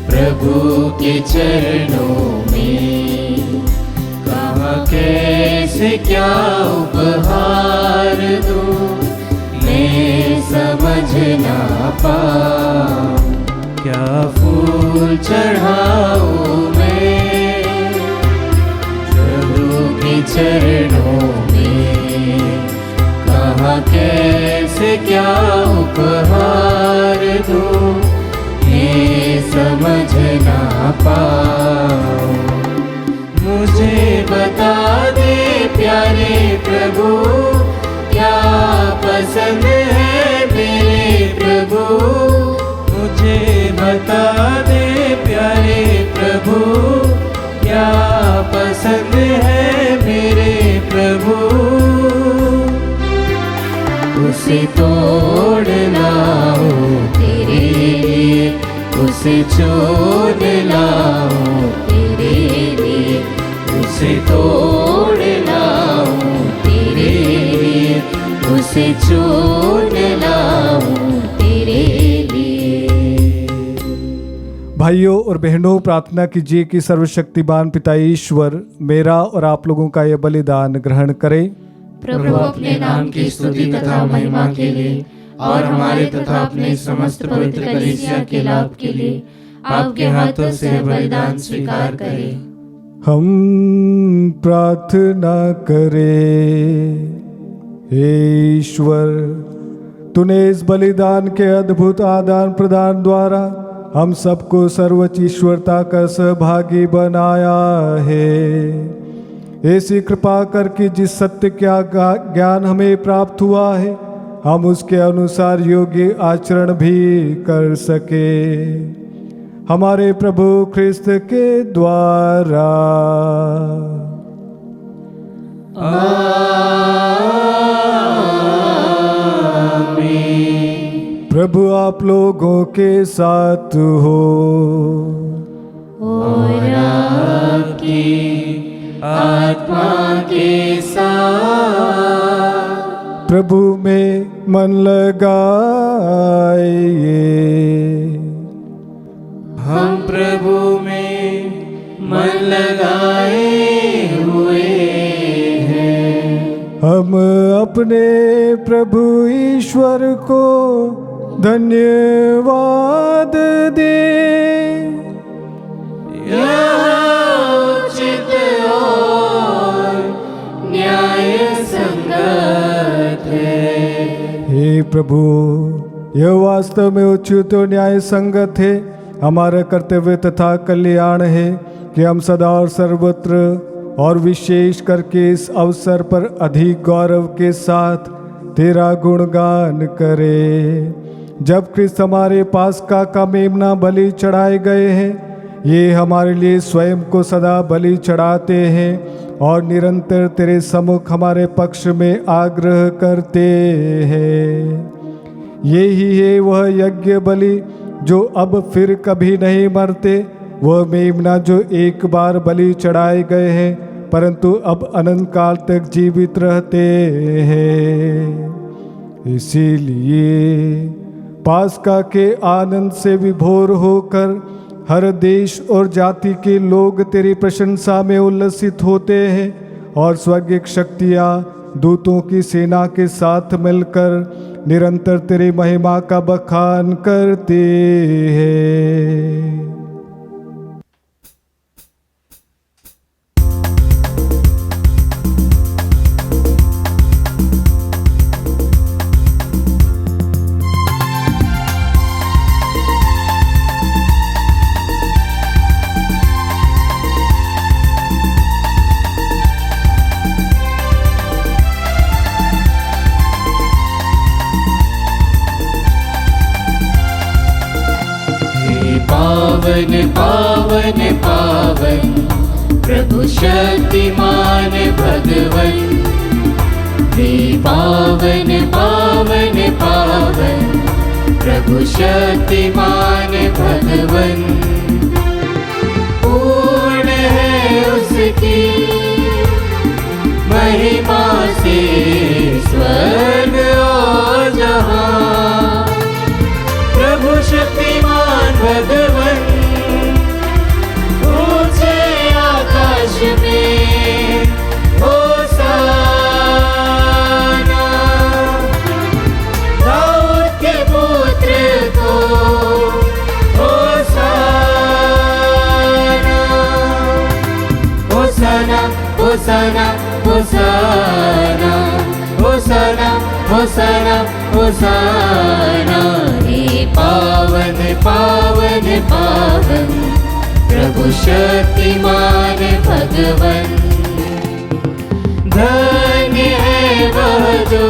प्रभु के चरणों में, कहाँ कैसे क्या उपहार दूं मैं समझ ना पाऊं। क्या फूल चढ़ाऊं मैं प्रभु के चरणों में, कहाँ कैसे क्या उपहार दूं ये समझ ना पाऊं। मुझे बता दे प्यारे प्रभु, क्या पसंद है मेरे प्रभु। मुझे बता दे प्यारे प्रभु, क्या पसंद है मेरे प्रभु। उसे तोड़ लाओ तेरे लिए, उसे चोर लाओ तेरे लिए, उसे तोड़ लाओ तेरे लिए, उसे चोर लाओ तेरे लिए। भाइयों और बहनों, प्रार्थना कीजिए कि सर्वशक्तिमान पिता ईश्वर मेरा और आप लोगों का यह बलिदान ग्रहण करे। प्रभु अपने नाम की स्तुति तथा महिमा के लिए और हमारे तथा अपने समस्त पवित्र कलीसिया के लाभ के लिए आपके हाथों से बलिदान स्वीकार करें। हम प्रार्थना करें। हे ईश्वर, तूने इस बलिदान के अद्भुत आदान प्रदान द्वारा हम सबको सर्वोच्च ईश्वरता का सहभागी बनाया है। ऐसी कृपा कर कि जिस सत्य का ज्ञान हमें प्राप्त हुआ है, हम उसके अनुसार योग्य आचरण भी कर सके। हमारे प्रभु ख्रिस्त के द्वारा। आमीन। आप लोगों के साथ हो। और आपकी आत्मा के साथ। प्रभु में मन लगाइए। हम प्रभु में मन लगाए हुए हैं। हम अपने प्रभु ईश्वर को धन्यवाद दें। यह उचित और न्याय संगत है। हे प्रभु, यह वास्तव में उचित और न्याय संगत है, हमारा कर्तव्य तथा कल्याण है कि हम सदा और सर्वत्र और विशेष करके इस अवसर पर अधिक गौरव के साथ तेरा गुणगान करें। जब ख्रिस्त हमारे पास का मेमना बलि चढ़ाए गए हैं, ये हमारे लिए स्वयं को सदा बलि चढ़ाते हैं और निरंतर तेरे सम्मुख हमारे पक्ष में आग्रह करते हैं। यही है वह यज्ञ बलि जो अब फिर कभी नहीं मरते, वह मेमना जो एक बार बलि चढ़ाए गए हैं परंतु अब अनंत काल तक जीवित रहते हैं। इसीलिए पास्का के आनंद से विभोर होकर हर देश और जाति के लोग तेरी प्रशंसा में उल्लसित होते हैं और स्वर्गिक शक्तियाँ दूतों की सेना के साथ मिलकर निरंतर तेरी महिमा का बखान करते हैं। पावन पावन पावन प्रभु शक्तिमान भगवन। हे पावन पावन पावन प्रभु शक्तिमान भगवन। पूर्ण है उसकी महिमा से स्वर्ग और जहां। प्रभु शक्तिमान भगवन ऊंचे आकाश में होसाना। दाऊद के पुत्र को होसाना। होसाना होसाना होसाना होसाना होसाना होसाना। हे पावन पावन पावन प्रभु शक्तिमान भगवन। धन्य है वह जो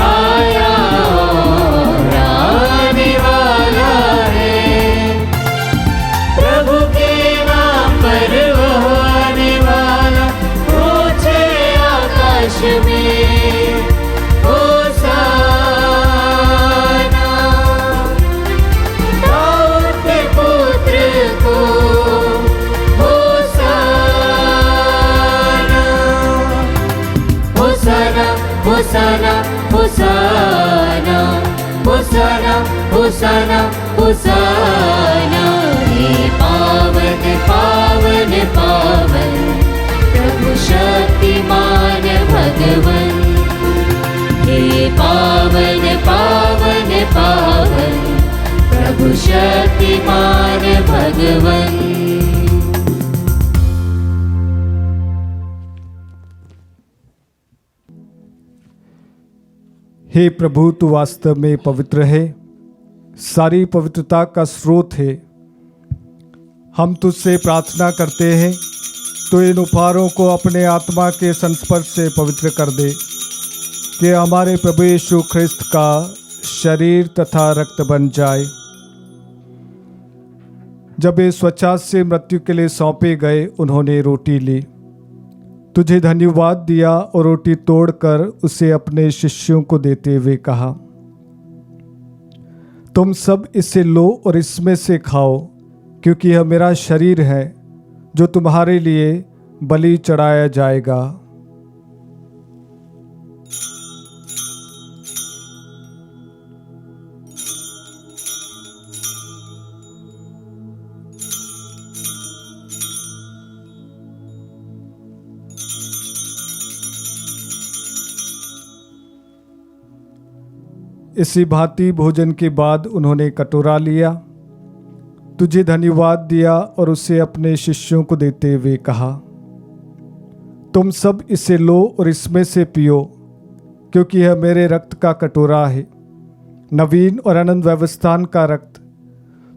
आया और आने वाला है। प्रभु के नाम पर वह आने वाला ऊंचे आकाश में होसाना। दाऊद के पुत्र को होसाना। होसाना होसाना होसाना होसाना होसाना होसाना। हे पावन पावन पावन प्रभु शक्तिमान भगवन। हे पावन पावन पावन प्रभु शक्तिमान भगवन। हे प्रभु, तू वास्तव में पवित्र है, सारी पवित्रता का स्रोत है। हम तुझसे प्रार्थना करते हैं तो इन उपहारों को अपने आत्मा के संस्पर्श से पवित्र कर दे कि हमारे प्रभु यीशु ख्रिस्त का शरीर तथा रक्त बन जाए। जब ये स्वच्छात से मृत्यु के लिए सौंपे गए, उन्होंने रोटी ली, तुझे धन्यवाद दिया और रोटी तोड़कर उसे अपने शिष्यों को देते हुए कहा, तुम सब इससे लो और इसमें से खाओ, क्योंकि यह मेरा शरीर है जो तुम्हारे लिए बलि चढ़ाया जाएगा। इसी भांति भोजन के बाद उन्होंने कटोरा लिया, तुझे धन्यवाद दिया और उसे अपने शिष्यों को देते हुए कहा, तुम सब इसे लो और इसमें से पियो, क्योंकि यह मेरे रक्त का कटोरा है, नवीन और अनंत व्यवस्थान का रक्त,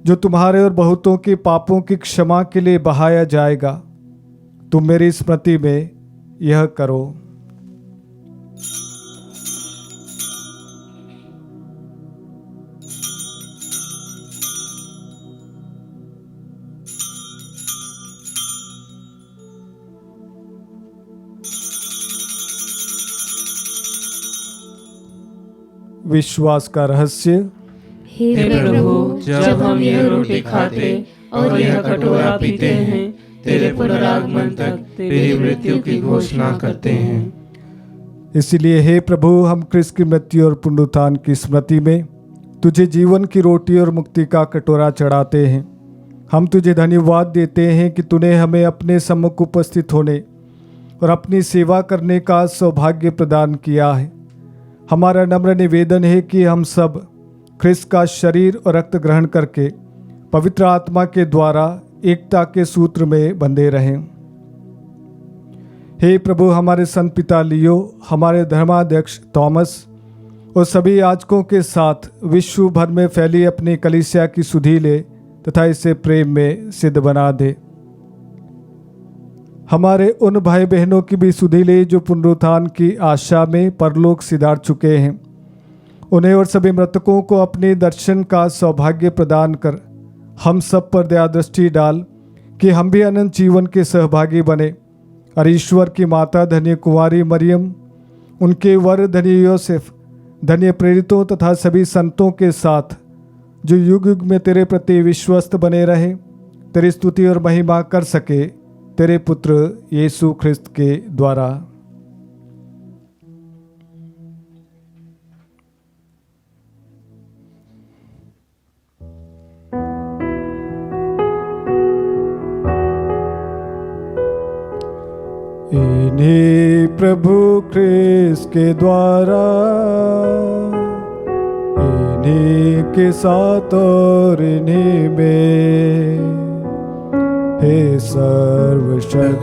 जो तुम्हारे और बहुतों के पापों की क्षमा के लिए बहाया जाएगा। तुम मेरी स्मृति में यह करो। विश्वास का रहस्य। हे प्रभु, जब हम यह रोटी खाते और यह कटोरा पीते हैं, तेरे पुनरागमन तक तेरी मृत्यु की घोषणा करते हैं। इसलिए हे प्रभु, हम क्रिस्त की मृत्यु और पुनरुत्थान की स्मृति में तुझे जीवन की रोटी और मुक्ति का कटोरा चढ़ाते हैं। हम तुझे धन्यवाद देते हैं कि तूने हमें अपने सम्मुख उपस्थित होने और अपनी सेवा करने का सौभाग्य प्रदान किया है। हमारा नम्र निवेदन है कि हम सब ख्रिस्त का शरीर और रक्त ग्रहण करके पवित्र आत्मा के द्वारा एकता के सूत्र में बंधे रहें। हे प्रभु, हमारे संत पिता लियो, हमारे धर्माध्यक्ष थॉमस और सभी याजकों के साथ विश्व भर में फैली अपनी कलीसिया की सुधि ले तथा इसे प्रेम में सिद्ध बना दे। हमारे उन भाई बहनों की भी सुधि ले जो पुनरुत्थान की आशा में परलोक सिधार चुके हैं। उन्हें और सभी मृतकों को अपने दर्शन का सौभाग्य प्रदान कर हम सब पर दया दृष्टि डाल कि हम भी अनंत जीवन के सहभागी बने। और ईश्वर की माता धन्य कुंवारी मरियम, उनके वर धन्य योसेफ, धन्य प्रेरितों तथा सभी संतों के साथ जो युग युग में तेरे प्रति विश्वस्त बने रहे, तेरी स्तुति और महिमा कर सके, तेरे पुत्र यीशु ख्रिस्त के द्वारा। इन्हीं प्रभु ख्रिस्त के द्वारा, इन्हीं के साथ और इन्हीं में, हे सर्वशक्तिमान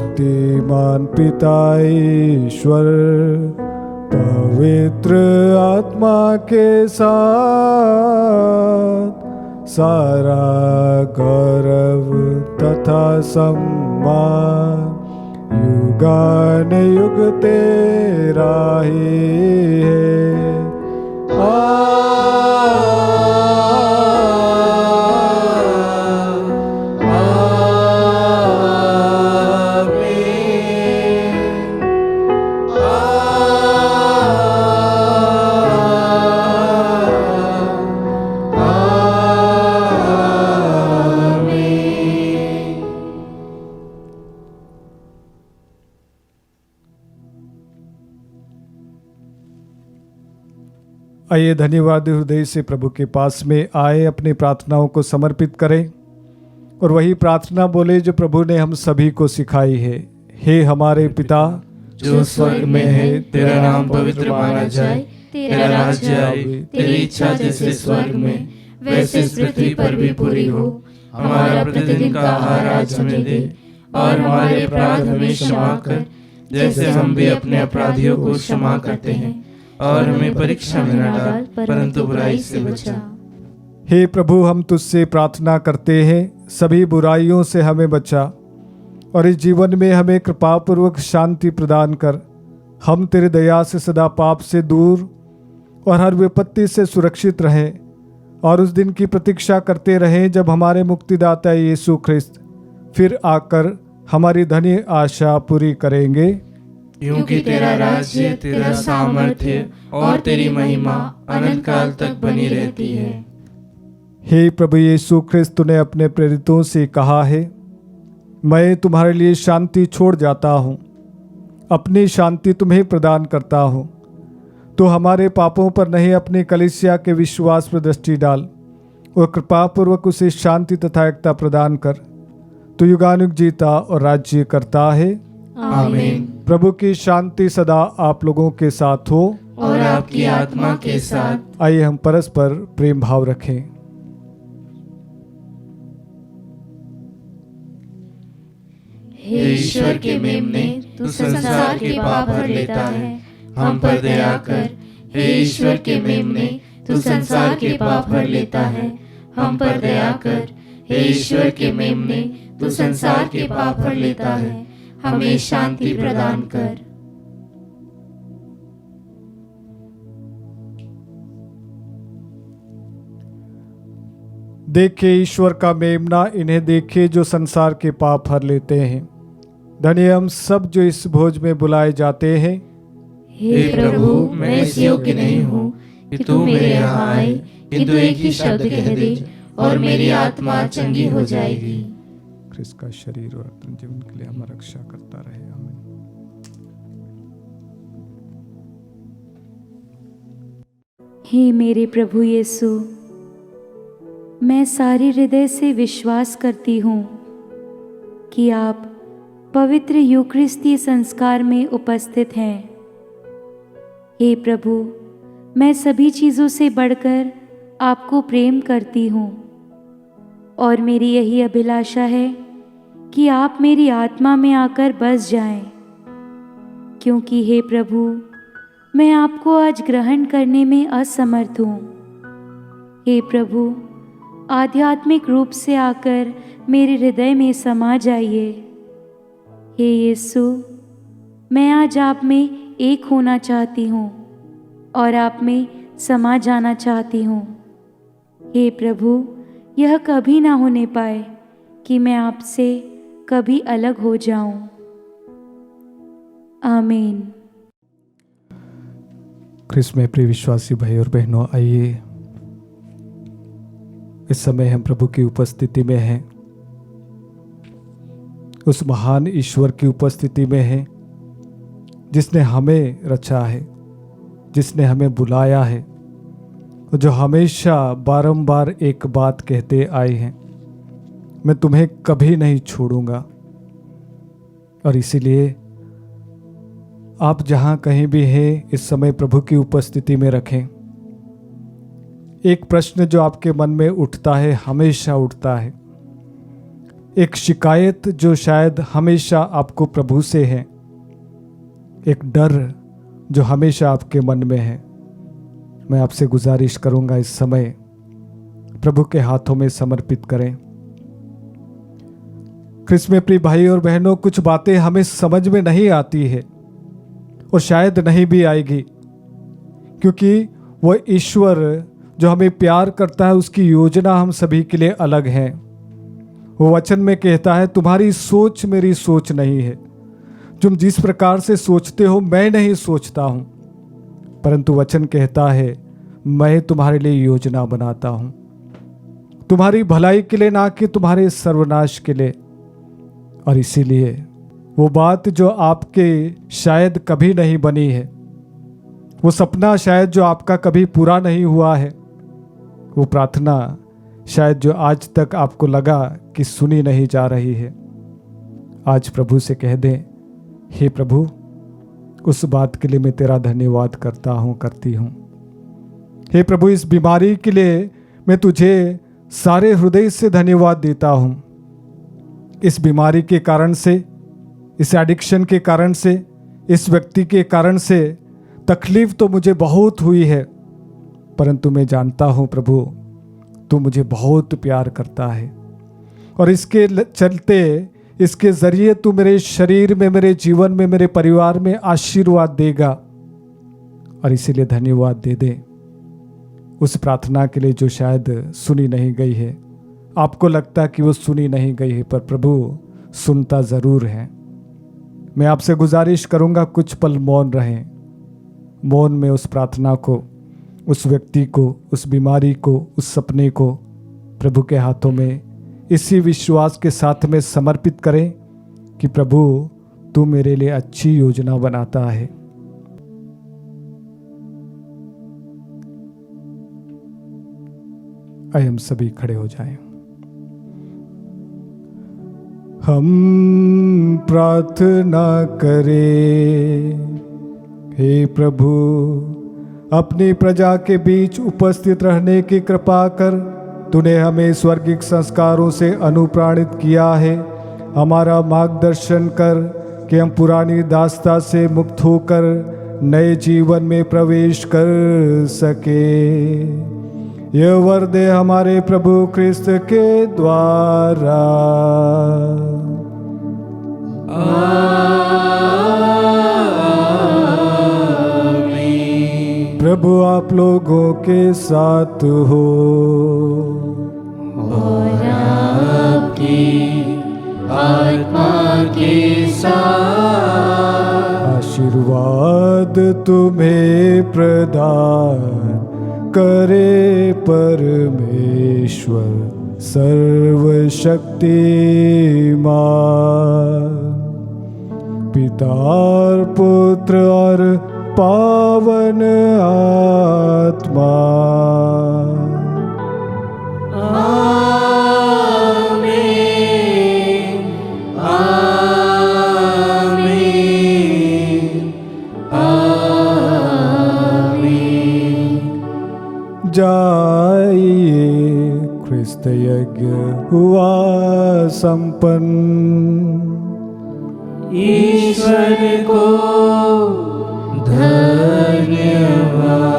पिता ईश्वर, पवित्र आत्मा के साथ सारा गौरव तथा सम्मान युगान युग तेरा ही है। आइए धन्यवाद हृदय से प्रभु के पास में आए, अपनी प्रार्थनाओं को समर्पित करें और वही प्रार्थना बोले जो प्रभु ने हम सभी को सिखाई है। हे हमारे पिता जो स्वर्ग में है, तेरा नाम पवित्र माना जाए, तेरा राज्य आए, तेरी इच्छा जैसे स्वर्ग में वैसे इस पृथ्वी पर भी पूरी हो। हमारा प्रतिदिन का आहार आज हमें दे, और हमारे अपराध हमें क्षमा कर, जैसे हम भी अपने अपराधियों को क्षमा करते हैं, और हमें परीक्षा में न डाल, परंतु बुराई से बचा। हे प्रभु, हम तुझसे प्रार्थना करते हैं, सभी बुराइयों से हमें बचा और इस जीवन में हमें कृपापूर्वक शांति प्रदान कर। हम तेरे दया से सदा पाप से दूर और हर विपत्ति से सुरक्षित रहें, और उस दिन की प्रतीक्षा करते रहें जब हमारे मुक्तिदाता यीशु ख्रिस्त फिर आकर हमारी धन्य आशा पूरी करेंगे। क्योंकि तेरा राज्य, तेरा सामर्थ्य और तेरी महिमा अनंत काल तक बनी रहती है। हे प्रभु यीशु ख्रिस्त, तूने अपने प्रेरितों से कहा है, मैं तुम्हारे लिए शांति छोड़ जाता हूँ, अपनी शांति तुम्हें प्रदान करता हूँ। तो हमारे पापों पर नहीं, अपनी कलीसिया के विश्वास पर दृष्टि डाल और कृपापूर्वक उसे शांति तथा एकता प्रदान कर। तो युगानुग जीता और राज्य करता है। आमीन। प्रभु की शांति सदा आप लोगों के साथ हो और आपकी आत्मा के साथ। आइए हम परस्पर प्रेम भाव रखें। हे ईश्वर के मेमने, तू संसार के पाप भर लेता है, हम पर दया कर। हे ईश्वर के मेमने, तू संसार के पाप भर लेता है, हम पर दया कर। हे ईश्वर के मेमने, तू संसार के पाप भर लेता है, हमें शांति प्रदान कर। देखे ईश्वर का मेमना, इन्हें देखे जो संसार के पाप हर लेते हैं। धन्य हम सब जो इस भोज में बुलाए जाते हैं। हे प्रभु, मैं इस योग्य नहीं हूँ कि तू मेरे यहाँ आए, किंतु एक ही शब्द कह दे और मेरी आत्मा चंगी हो जाएगी। ख्रिस्त का शरीर और रक्त जीवन के लिए हमारा रक्षा करता रहे। आमीन। हे मेरे प्रभु यीशु, मैं सारे हृदय से विश्वास करती हूँ कि आप पवित्र यूकरिस्ती संस्कार में उपस्थित हैं। हे प्रभु, मैं सभी चीज़ों से बढ़कर आपको प्रेम करती हूँ और मेरी यही अभिलाषा है कि आप मेरी आत्मा में आकर बस जाएं, क्योंकि हे प्रभु, मैं आपको आज ग्रहण करने में असमर्थ हूँ। हे प्रभु, आध्यात्मिक रूप से आकर मेरे हृदय में समा जाइए। हे यीशु, मैं आज आप में एक होना चाहती हूँ और आप में समा जाना चाहती हूँ। हे प्रभु, यह कभी ना होने पाए कि मैं आपसे कभी अलग हो जाऊं। आमीन। ख्रिस्त में प्रिय विश्वासी भाई और बहनों, आइए इस समय हम प्रभु की उपस्थिति में हैं, उस महान ईश्वर की उपस्थिति में हैं जिसने हमें रचा है, जिसने हमें बुलाया है और जो हमेशा बारंबार एक बात कहते आए हैं, मैं तुम्हें कभी नहीं छोड़ूंगा। और इसीलिए आप जहां कहीं भी हैं इस समय प्रभु की उपस्थिति में रखें। एक प्रश्न जो आपके मन में उठता है, हमेशा उठता है, एक शिकायत जो शायद हमेशा आपको प्रभु से है, एक डर जो हमेशा आपके मन में है, मैं आपसे गुजारिश करूंगा इस समय प्रभु के हाथों में समर्पित करें। ख्रिस्त में प्रिय भाई और बहनों, कुछ बातें हमें समझ में नहीं आती है और शायद नहीं भी आएगी, क्योंकि वह ईश्वर जो हमें प्यार करता है उसकी योजना हम सभी के लिए अलग है। वो वचन में कहता है, तुम्हारी सोच मेरी सोच नहीं है, तुम जिस प्रकार से सोचते हो मैं नहीं सोचता हूं, परंतु वचन कहता है मैं तुम्हारे लिए योजना बनाता हूं, तुम्हारी भलाई के लिए, ना कि तुम्हारे सर्वनाश के लिए। और इसीलिए वो बात जो आपके शायद कभी नहीं बनी है, वो सपना शायद जो आपका कभी पूरा नहीं हुआ है, वो प्रार्थना शायद जो आज तक आपको लगा कि सुनी नहीं जा रही है, आज प्रभु से कह दें, हे प्रभु, उस बात के लिए मैं तेरा धन्यवाद करता हूँ, करती हूँ। हे प्रभु, इस बीमारी के लिए मैं तुझे सारे हृदय से धन्यवाद देता हूँ। इस बीमारी के कारण से, इस एडिक्शन के कारण से, इस व्यक्ति के कारण से तकलीफ तो मुझे बहुत हुई है, परंतु मैं जानता हूँ प्रभु, तू मुझे बहुत प्यार करता है और इसके चलते, इसके जरिए तू मेरे शरीर में, मेरे जीवन में, मेरे परिवार में आशीर्वाद देगा। और इसीलिए धन्यवाद दे दे उस प्रार्थना के लिए जो शायद सुनी नहीं गई है। आपको लगता है कि वो सुनी नहीं गई है, पर प्रभु सुनता ज़रूर है। मैं आपसे गुजारिश करूंगा, कुछ पल मौन रहें, मौन में उस प्रार्थना को, उस व्यक्ति को, उस बीमारी को, उस सपने को प्रभु के हाथों में इसी विश्वास के साथ में समर्पित करें कि प्रभु तू मेरे लिए अच्छी योजना बनाता है। आइए हम सभी खड़े हो जाएं। हम प्रार्थना करें। हे प्रभु, अपनी प्रजा के बीच उपस्थित रहने की कृपा कर। तूने हमें स्वर्गिक संस्कारों से अनुप्राणित किया है। हमारा मार्गदर्शन कर कि हम पुरानी दास्ता से मुक्त होकर नए जीवन में प्रवेश कर सके। यह वर दे हमारे प्रभु कृष्ण के द्वारा। आमीन। प्रभु आप लोगों के साथ हो और आपकी आत्मा के साथ। आशीर्वाद तुम्हें प्रदान करे परमेश्वर सर्वशक्तिमान, पिता और पुत्र और पावन आत्मा। आमीन, आमीन, आमीन। जाइए, ख्रिस्त यज्ञ हुआ संपन्न। ईश्वर को धन्यवाद।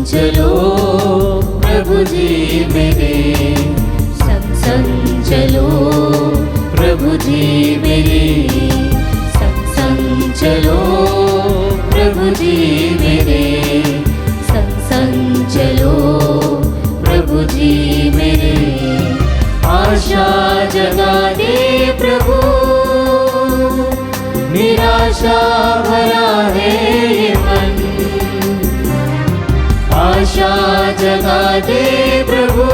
चलो प्रभु जी मेरे संग संग चलो, प्रभु जी मेरे संग संग चलो, प्रभु जी मेरे संग संग चलो, प्रभु जी मेरे। आशा जगा दे प्रभु, निराशा भरा है ये मन। आशा जगा दे प्रभु,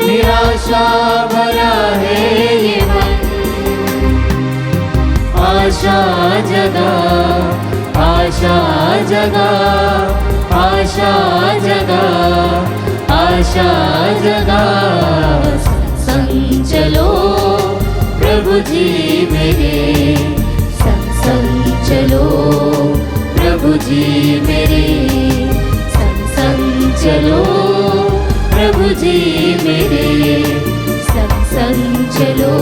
निराशा भरा है ये मन। आशा जगा, आशा जगा, आशा जगा, आशा जगा। संग चलो प्रभु जी मेरे संग संग चलो, प्रभु जी मेरे संग संग चलो, प्रभु जी मेरे संग संग चलो,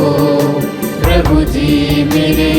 प्रभु जी मेरे।